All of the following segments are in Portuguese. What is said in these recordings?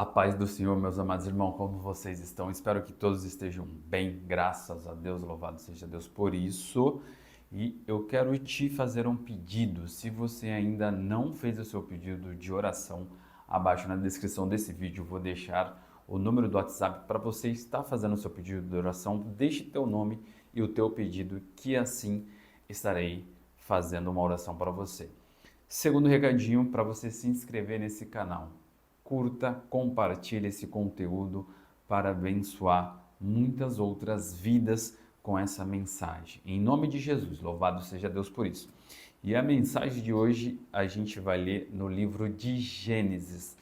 A paz do Senhor, meus amados irmãos, como vocês estão? Espero que todos estejam bem, graças a Deus, louvado seja Deus por isso. E eu quero te fazer um pedido. Se você ainda não fez o seu pedido de oração, abaixo na descrição desse vídeo eu vou deixar o número do WhatsApp para você estar fazendo o seu pedido de oração. Deixe teu nome e o teu pedido, que assim estarei fazendo uma oração para você. Segundo recadinho, para você se inscrever nesse canal. Curta, compartilhe esse conteúdo para abençoar muitas outras vidas com essa mensagem. Em nome de Jesus, louvado seja Deus por isso. E a mensagem de hoje a gente vai ler no livro de Gênesis.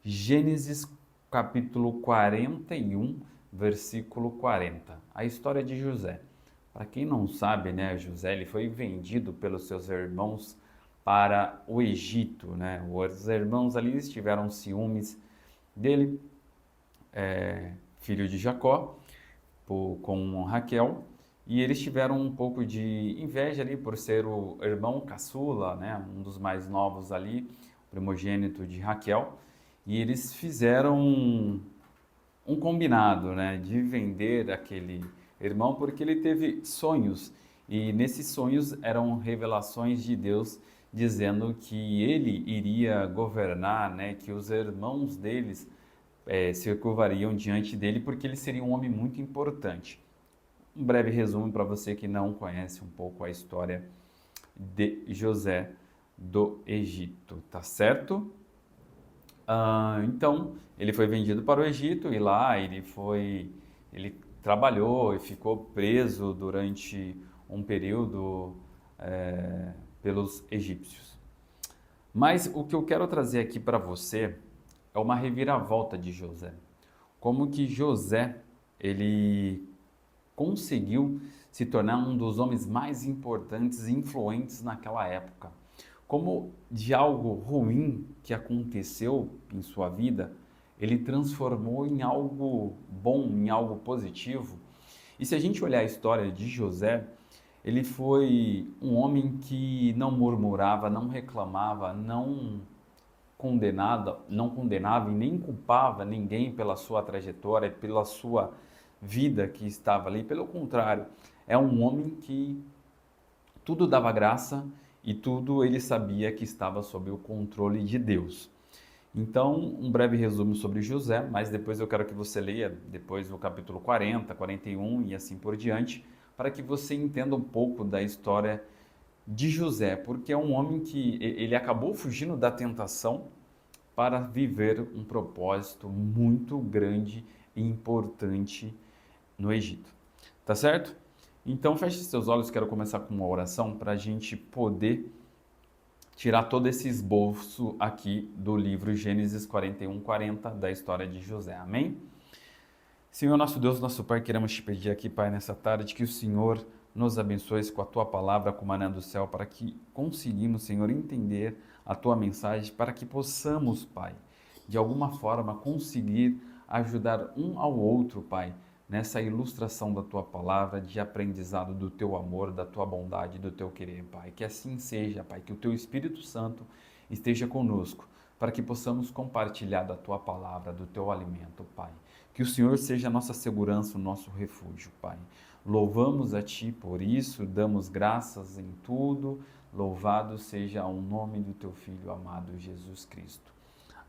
Gênesis capítulo 41, versículo 40. A história de José. Para quem não sabe, né, José ele foi vendido pelos seus irmãos para o Egito, né? Os irmãos ali tiveram ciúmes dele, filho de Jacó, com Raquel, e eles tiveram um pouco de inveja ali por ser o irmão caçula, né? Um dos mais novos ali, primogênito de Raquel, e eles fizeram um combinado, né, de vender aquele irmão porque ele teve sonhos e nesses sonhos eram revelações de Deus dizendo que ele iria governar, né, que os irmãos deles se curvariam diante dele porque ele seria um homem muito importante. Um breve resumo para você que não conhece um pouco a história de José do Egito, tá certo? Então, ele foi vendido para o Egito e lá ele trabalhou e ficou preso durante um período pelos egípcios. Mas o que eu quero trazer aqui para você é uma reviravolta de José. Como que José, ele conseguiu se tornar um dos homens mais importantes e influentes naquela época. Como de algo ruim que aconteceu em sua vida, ele transformou em algo bom, em algo positivo. E se a gente olhar a história de José, ele foi um homem que não murmurava, não reclamava, não condenava e nem culpava ninguém pela sua trajetória, pela sua vida que estava ali. Pelo contrário, é um homem que tudo dava graça e tudo ele sabia que estava sob o controle de Deus. Então, um breve resumo sobre José, mas depois eu quero que você leia depois o capítulo 40, 41 e assim por diante, para que você entenda um pouco da história de José, porque é um homem que ele acabou fugindo da tentação para viver um propósito muito grande e importante no Egito. Tá certo? Então feche seus olhos, quero começar com uma oração para a gente poder tirar todo esse esboço aqui do livro Gênesis 41, 40 da história de José. Amém? Senhor, nosso Deus, nosso Pai, queremos te pedir aqui, Pai, nessa tarde, que o Senhor nos abençoe com a Tua palavra, com o maná do céu, para que conseguimos, Senhor, entender a Tua mensagem, para que possamos, Pai, de alguma forma conseguir ajudar um ao outro, Pai, nessa ilustração da Tua palavra, de aprendizado do Teu amor, da Tua bondade, do Teu querer, Pai. Que assim seja, Pai, que o Teu Espírito Santo esteja conosco, para que possamos compartilhar da Tua palavra, do Teu alimento, Pai. Que o Senhor seja a nossa segurança, o nosso refúgio, Pai. Louvamos a Ti por isso, damos graças em tudo. Louvado seja o nome do Teu Filho amado, Jesus Cristo.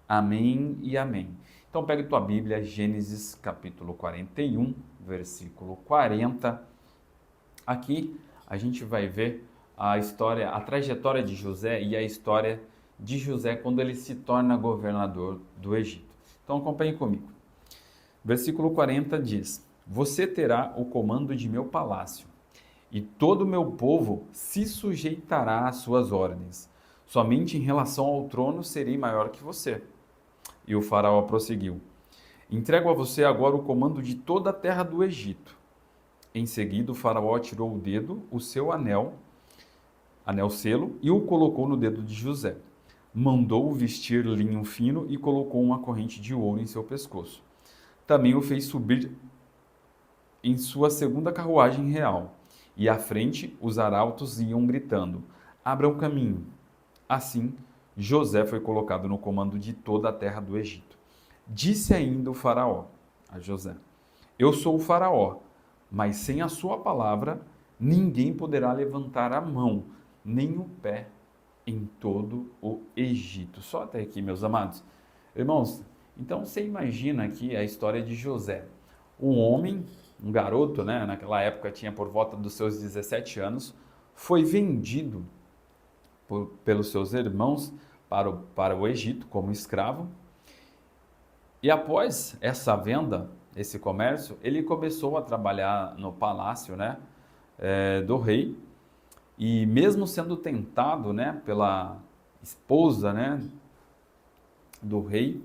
Amém e amém. Então pegue tua Bíblia, Gênesis capítulo 41, versículo 40. Aqui a gente vai ver a história, a trajetória de José e a história de José quando ele se torna governador do Egito. Então acompanhe comigo. Versículo 40 diz: Você terá o comando de meu palácio, e todo o meu povo se sujeitará às suas ordens. Somente em relação ao trono serei maior que você. E o faraó prosseguiu: Entrego a você agora o comando de toda a terra do Egito. Em seguida, o faraó tirou o dedo, o seu anel selo, e o colocou no dedo de José. Mandou-o vestir linho fino e colocou uma corrente de ouro em seu pescoço. Também o fez subir em sua segunda carruagem real, e à frente os arautos iam gritando: Abra o caminho. Assim, José foi colocado no comando de toda a terra do Egito. Disse ainda o faraó a José: Eu sou o faraó, mas sem a sua palavra ninguém poderá levantar a mão, nem o pé em todo o Egito. Só até aqui, meus amados. Irmãos, então você imagina aqui a história de José. Um homem, um garoto, né? Naquela época tinha por volta dos seus 17 anos, foi vendido pelos seus irmãos para o Egito como escravo. E após essa venda, esse comércio, ele começou a trabalhar no palácio, né, do rei. E mesmo sendo tentado, né, pela esposa, né, do rei,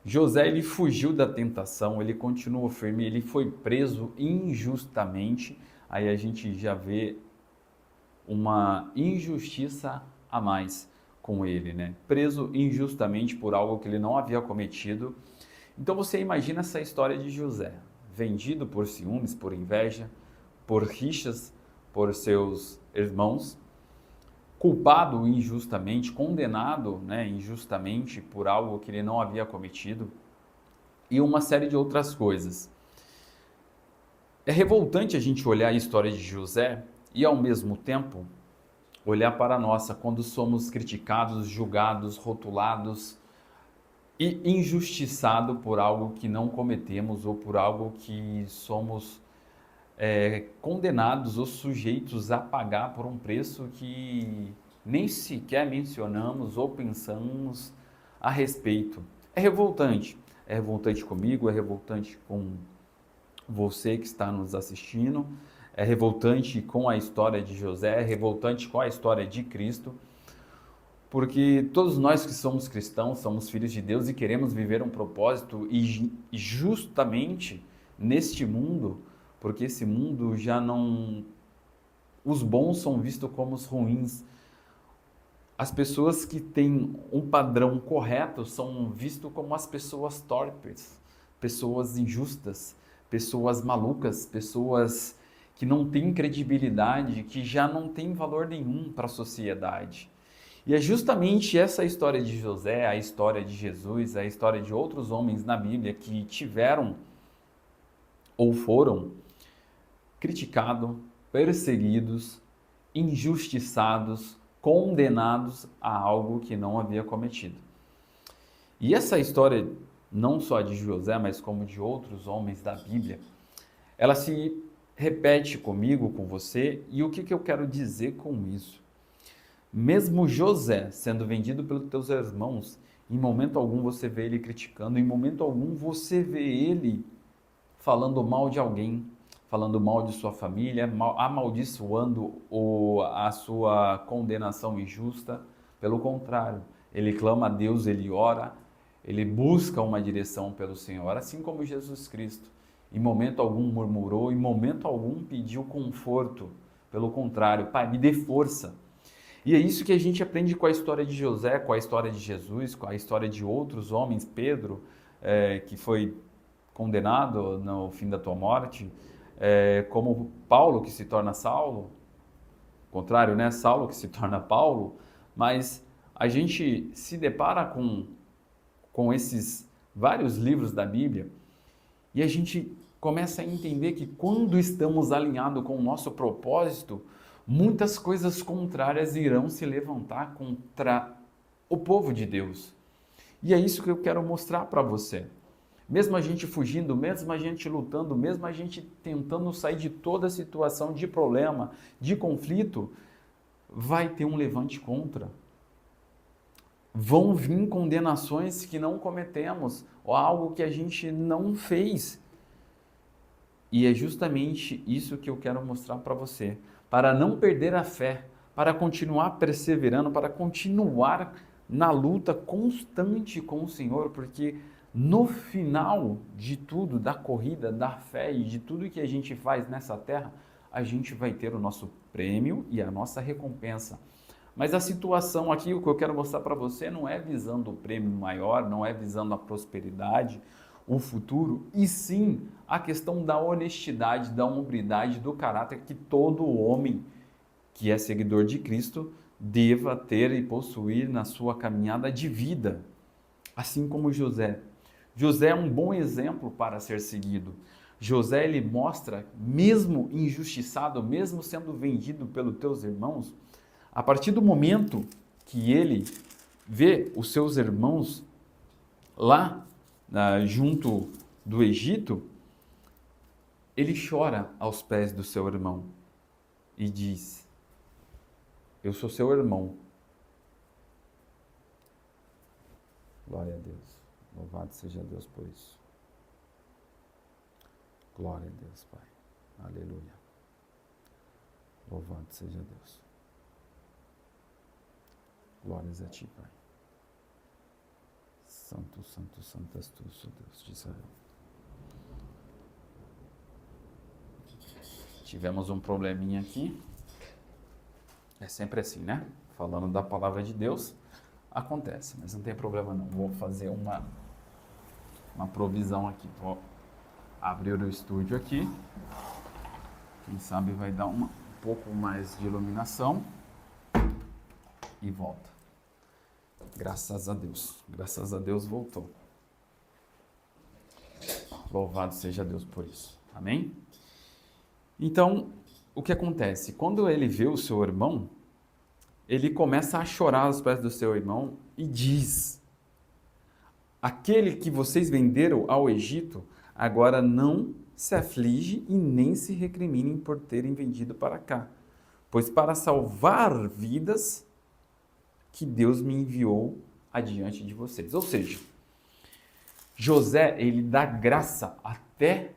José ele fugiu da tentação, ele continuou firme, ele foi preso injustamente. Aí a gente já vê uma injustiça a mais com ele, né? Preso injustamente por algo que ele não havia cometido. Então você imagina essa história de José, vendido por ciúmes, por inveja, por rixas, por seus irmãos, culpado injustamente, condenado, né, injustamente por algo que ele não havia cometido e uma série de outras coisas. É revoltante a gente olhar a história de José e ao mesmo tempo olhar para a nossa quando somos criticados, julgados, rotulados e injustiçado por algo que não cometemos ou por algo que somos condenados ou sujeitos a pagar por um preço que nem sequer mencionamos ou pensamos a respeito. É revoltante comigo, é revoltante com você que está nos assistindo, é revoltante com a história de José, é revoltante com a história de Cristo, porque todos nós que somos cristãos, somos filhos de Deus e queremos viver um propósito e justamente neste mundo, porque esse mundo já não... Os bons são vistos como os ruins. As pessoas que têm um padrão correto são vistas como as pessoas torpes, pessoas injustas, pessoas malucas, pessoas que não têm credibilidade, que já não têm valor nenhum para a sociedade. E é justamente essa história de José, a história de Jesus, a história de outros homens na Bíblia que tiveram ou foram criticados, perseguidos, injustiçados, condenados a algo que não havia cometido. E essa história, não só de José, mas como de outros homens da Bíblia, ela se repete comigo, com você, e o que eu quero dizer com isso? Mesmo José sendo vendido pelos teus irmãos, em momento algum você vê ele criticando, em momento algum você vê ele falando mal de alguém, falando mal de sua família, amaldiçoando a sua condenação injusta. Pelo contrário, ele clama a Deus, ele ora, ele busca uma direção pelo Senhor, assim como Jesus Cristo. Em momento algum murmurou, em momento algum pediu conforto. Pelo contrário, Pai, me dê força. E é isso que a gente aprende com a história de José, com a história de Jesus, com a história de outros homens, Pedro, que foi condenado no fim da tua morte, como Paulo que se torna Saulo, contrário, né? Saulo que se torna Paulo, mas a gente se depara com esses vários livros da Bíblia e a gente começa a entender que quando estamos alinhados com o nosso propósito, muitas coisas contrárias irão se levantar contra o povo de Deus. E é isso que eu quero mostrar para você. Mesmo a gente fugindo, mesmo a gente lutando, mesmo a gente tentando sair de toda situação de problema, de conflito, vai ter um levante contra. Vão vir condenações que não cometemos, ou algo que a gente não fez. E é justamente isso que eu quero mostrar para você. Para não perder a fé, para continuar perseverando, para continuar na luta constante com o Senhor, porque no final de tudo, da corrida, da fé e de tudo que a gente faz nessa terra, a gente vai ter o nosso prêmio e a nossa recompensa. Mas a situação aqui, o que eu quero mostrar para você, não é visando o prêmio maior, não é visando a prosperidade, o futuro, e sim a questão da honestidade, da hombridade, do caráter que todo homem que é seguidor de Cristo deva ter e possuir na sua caminhada de vida. Assim como José. José é um bom exemplo para ser seguido. José, ele mostra, mesmo injustiçado, mesmo sendo vendido pelos teus irmãos, a partir do momento que ele vê os seus irmãos lá junto do Egito, ele chora aos pés do seu irmão e diz: eu sou seu irmão. Glória a Deus. Louvado seja Deus por isso. Glória a Deus, Pai. Aleluia. Louvado seja Deus. Glórias a Ti, Pai. Santo, santo, santo és Tu, sou Deus de Israel. Tivemos um probleminha aqui. É sempre assim, né? Falando da palavra de Deus, acontece, mas não tem problema não. Vou fazer uma provisão aqui. Vou abrir o estúdio aqui. Quem sabe vai dar um pouco mais de iluminação. E volta. Graças a Deus voltou. Louvado seja Deus por isso. Amém? Então, o que acontece? Quando ele vê o seu irmão, ele começa a chorar aos pés do seu irmão e diz: aquele que vocês venderam ao Egito, agora não se aflige e nem se recriminem por terem vendido para cá, pois para salvar vidas que Deus me enviou adiante de vocês. Ou seja, José, ele dá graça até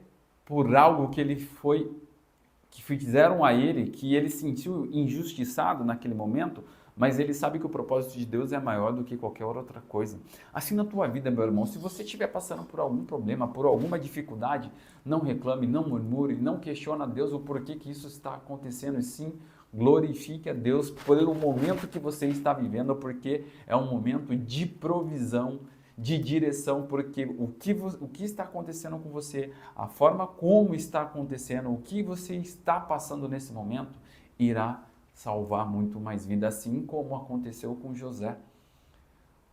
por algo que fizeram a ele, que ele sentiu injustiçado naquele momento, mas ele sabe que o propósito de Deus é maior do que qualquer outra coisa. Assim na tua vida, meu irmão, se você estiver passando por algum problema, por alguma dificuldade, não reclame, não murmure, não questione a Deus o porquê que isso está acontecendo, e sim glorifique a Deus pelo momento que você está vivendo, porque é um momento de provisão, de direção, porque o que está acontecendo com você, a forma como está acontecendo, o que você está passando nesse momento, irá salvar muito mais vida, assim como aconteceu com José.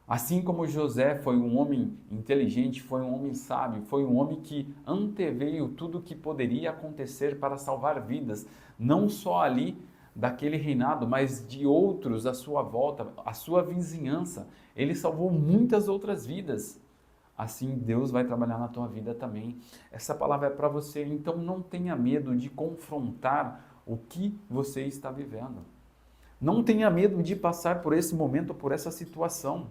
Assim como José foi um homem inteligente, foi um homem sábio, foi um homem que anteveio tudo o que poderia acontecer para salvar vidas, não só ali daquele reinado, mas de outros à sua volta, à sua vizinhança. Ele salvou muitas outras vidas. Assim Deus vai trabalhar na tua vida também. Essa palavra é para você, então não tenha medo de confrontar o que você está vivendo. Não tenha medo de passar por esse momento, por essa situação.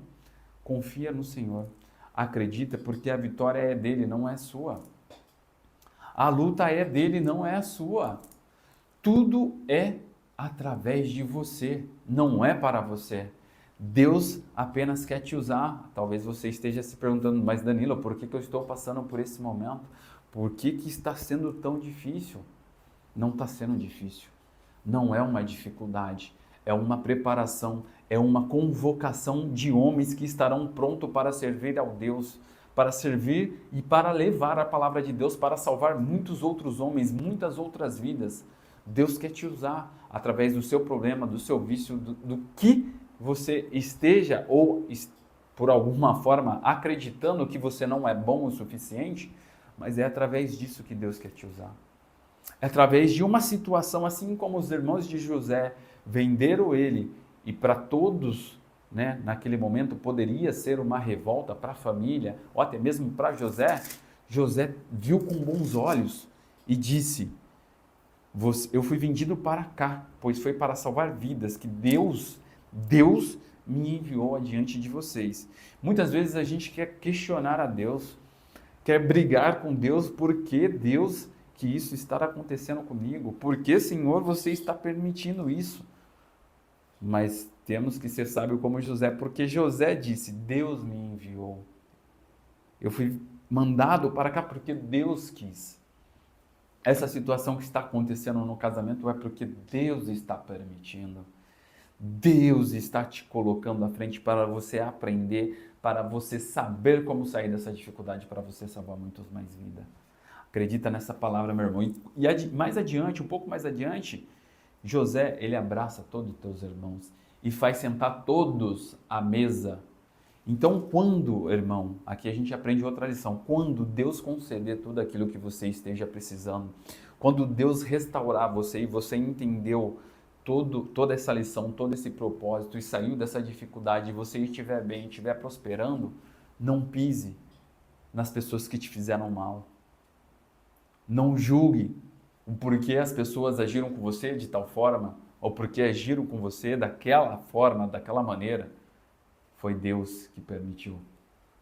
Confia no Senhor. Acredita, porque a vitória é dele, não é sua. A luta é dele, não é a sua. Tudo é através de você, não é para você. Deus apenas quer te usar. Talvez você esteja se perguntando: mas Danilo, por que eu estou passando por esse momento? Por que está sendo tão difícil? Não está sendo difícil. Não é uma dificuldade. É uma preparação, é uma convocação de homens que estarão prontos para servir ao Deus, para servir e para levar a palavra de Deus, para salvar muitos outros homens, muitas outras vidas. Deus quer te usar através do seu problema, do seu vício, do que você esteja ou por alguma forma acreditando que você não é bom o suficiente, mas é através disso que Deus quer te usar. É através de uma situação, assim como os irmãos de José venderam ele, e para todos, né, naquele momento poderia ser uma revolta para a família, ou até mesmo para José. José viu com bons olhos e disse: eu fui vendido para cá, pois foi para salvar vidas que Deus me enviou adiante de vocês. Muitas vezes a gente quer questionar a Deus, quer brigar com Deus, por que Deus que isso está acontecendo comigo? Por que, Senhor, você está permitindo isso? Mas temos que ser sábios como José, porque José disse: Deus me enviou. Eu fui mandado para cá porque Deus quis. Essa situação que está acontecendo no casamento é porque Deus está permitindo. Deus está te colocando à frente para você aprender, para você saber como sair dessa dificuldade, para você salvar muitos mais vidas. Acredita nessa palavra, meu irmão. E mais adiante, um pouco mais adiante, José, ele abraça todos os teus irmãos e faz sentar todos à mesa. Então, quando, irmão, aqui a gente aprende outra lição, quando Deus conceder tudo aquilo que você esteja precisando, quando Deus restaurar você e você entendeu toda essa lição, todo esse propósito e saiu dessa dificuldade e você estiver bem, estiver prosperando, não pise nas pessoas que te fizeram mal. Não julgue o porquê as pessoas agiram com você de tal forma ou porque agiram com você daquela forma, daquela maneira. Foi Deus que permitiu.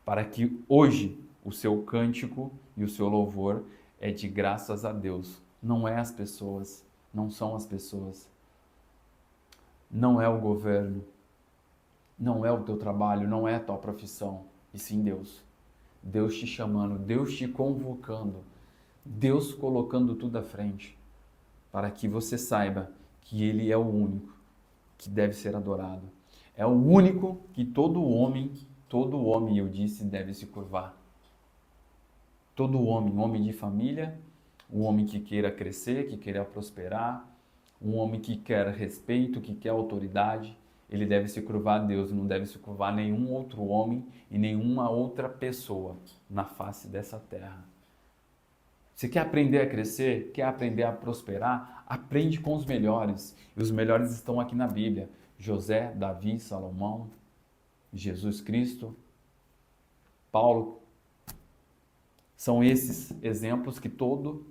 Para que hoje o seu cântico e o seu louvor é de graças a Deus. Não é as pessoas, não são as pessoas. Não é o governo, não é o teu trabalho, não é a tua profissão, e sim Deus. Deus te chamando, Deus te convocando, Deus colocando tudo à frente, para que você saiba que Ele é o único que deve ser adorado. É o único que todo homem, eu disse, deve se curvar. Todo homem de família, um homem que queira crescer, que queira prosperar, um homem que quer respeito, que quer autoridade, ele deve se curvar a Deus, não deve se curvar a nenhum outro homem e nenhuma outra pessoa na face dessa terra. Você quer aprender a crescer? Quer aprender a prosperar? Aprende com os melhores. E os melhores estão aqui na Bíblia. José, Davi, Salomão, Jesus Cristo, Paulo. São esses exemplos que todo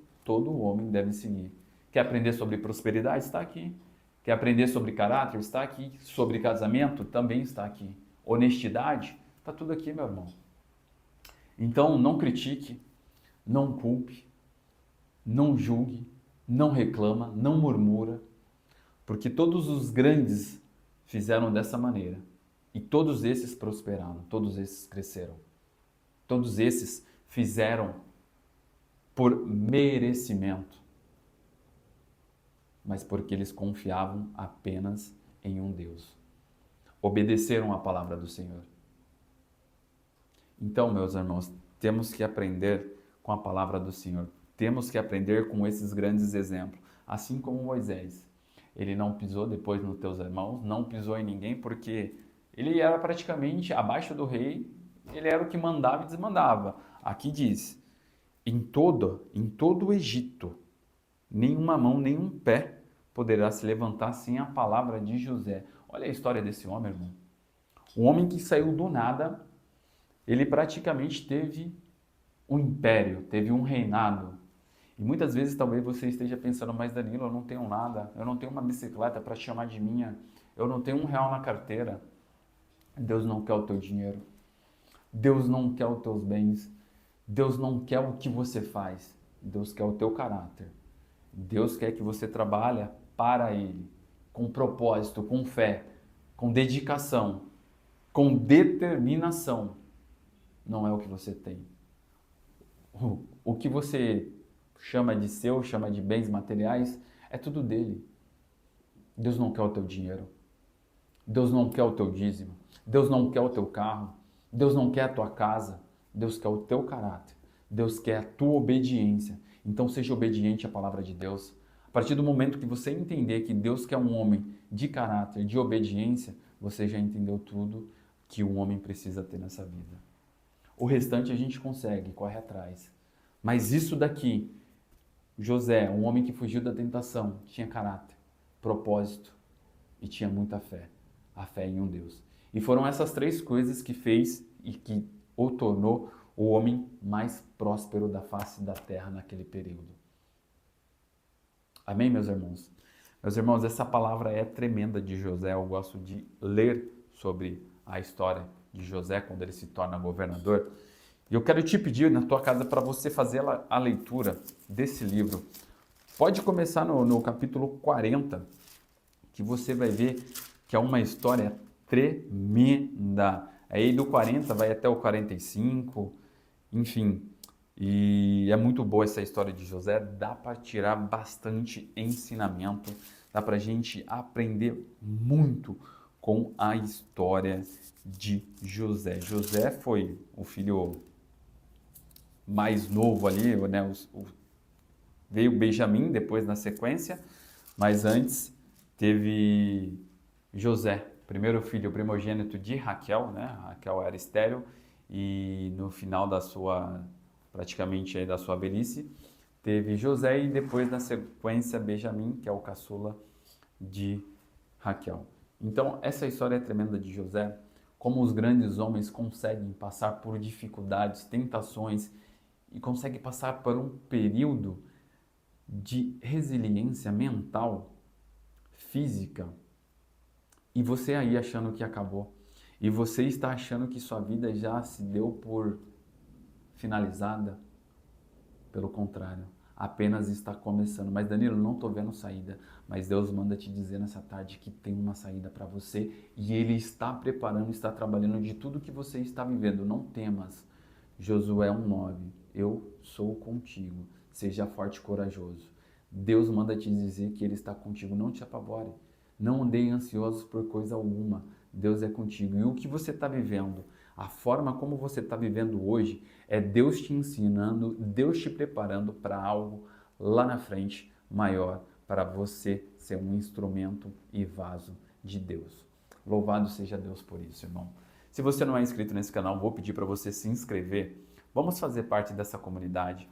homem deve seguir. Quer aprender sobre prosperidade? Está aqui. Quer aprender sobre caráter? Está aqui. Sobre casamento? Também está aqui. Honestidade? Está tudo aqui, meu irmão. Então, não critique, não culpe, não julgue, não reclama, não murmura, porque todos os grandes fizeram dessa maneira. E todos esses prosperaram, todos esses cresceram. Todos esses fizeram por merecimento, mas porque eles confiavam apenas em um Deus. Obedeceram à palavra do Senhor. Então, meus irmãos, temos que aprender com a palavra do Senhor. Temos que aprender com esses grandes exemplos. Assim como Moisés. Ele não pisou depois nos teus irmãos, não pisou em ninguém, porque ele era praticamente abaixo do rei, ele era o que mandava e desmandava. Aqui diz, em todo o Egito, nenhuma mão, nenhum pé poderá se levantar sem a palavra de José. Olha a história desse homem, irmão. Um homem que saiu do nada, ele praticamente teve um império, teve um reinado. E muitas vezes talvez você esteja pensando, mas Danilo, eu não tenho nada, eu não tenho uma bicicleta para chamar de minha, eu não tenho R$1 na carteira. Deus não quer o teu dinheiro, Deus não quer os teus bens, Deus não quer o que você faz, Deus quer o teu caráter. Deus quer que você trabalhe para Ele, com propósito, com fé, com dedicação, com determinação. Não é o que você tem. O que você chama de seu, chama de bens materiais, é tudo dele. Deus não quer o teu dinheiro. Deus não quer o teu dízimo. Deus não quer o teu carro. Deus não quer a tua casa. Deus quer o teu caráter. Deus quer a tua obediência. Então seja obediente à palavra de Deus. A partir do momento que você entender que Deus quer um homem de caráter, de obediência, você já entendeu tudo que um homem precisa ter nessa vida. O restante a gente consegue, corre atrás. Mas isso daqui, José, um homem que fugiu da tentação, tinha caráter, propósito e tinha muita fé. A fé em um Deus. E foram essas três coisas que fez e que o tornou o homem mais próspero da face da terra naquele período. Amém, meus irmãos? Meus irmãos, essa palavra é tremenda de José. Eu gosto de ler sobre a história de José quando ele se torna governador. E eu quero te pedir na tua casa para você fazer a leitura desse livro. Pode começar no capítulo 40, que você vai ver que é uma história tremenda. Aí do 40 vai até o 45, enfim. E é muito boa essa história de José, dá para tirar bastante ensinamento, dá para a gente aprender muito com a história de José. José foi o filho mais novo ali, né? Veio Benjamim depois na sequência, mas antes teve José, primeiro filho primogênito de Raquel, né? Raquel era estéril e no final da sua, praticamente aí da sua velhice, teve José e depois na sequência Benjamim, que é o caçula de Raquel. Então, essa história é tremenda de José, como os grandes homens conseguem passar por dificuldades, tentações e conseguem passar por um período de resiliência mental, física, e você aí achando que acabou, e você está achando que sua vida já se deu por finalizada, pelo contrário, apenas está começando. Mas Danilo, não estou vendo saída. Mas Deus manda te dizer nessa tarde que tem uma saída para você e Ele está preparando, está trabalhando de tudo que você está vivendo. Não temas. Josué 1,9. Eu sou contigo. Seja forte e corajoso. Deus manda te dizer que Ele está contigo. Não te apavore. Não andei ansiosos por coisa alguma. Deus é contigo. E o que você está vivendo? A forma como você está vivendo hoje é Deus te ensinando, Deus te preparando para algo lá na frente maior, para você ser um instrumento e vaso de Deus. Louvado seja Deus por isso, irmão. Se você não é inscrito nesse canal, vou pedir para você se inscrever. Vamos fazer parte dessa comunidade.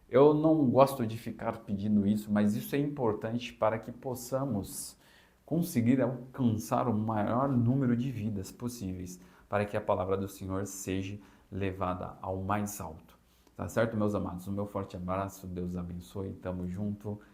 Eu não gosto de ficar pedindo isso, mas isso é importante para que possamos conseguir alcançar o maior número de vidas possíveis, para que a palavra do Senhor seja levada ao mais alto. Tá certo, meus amados? Um meu forte abraço, Deus abençoe, tamo junto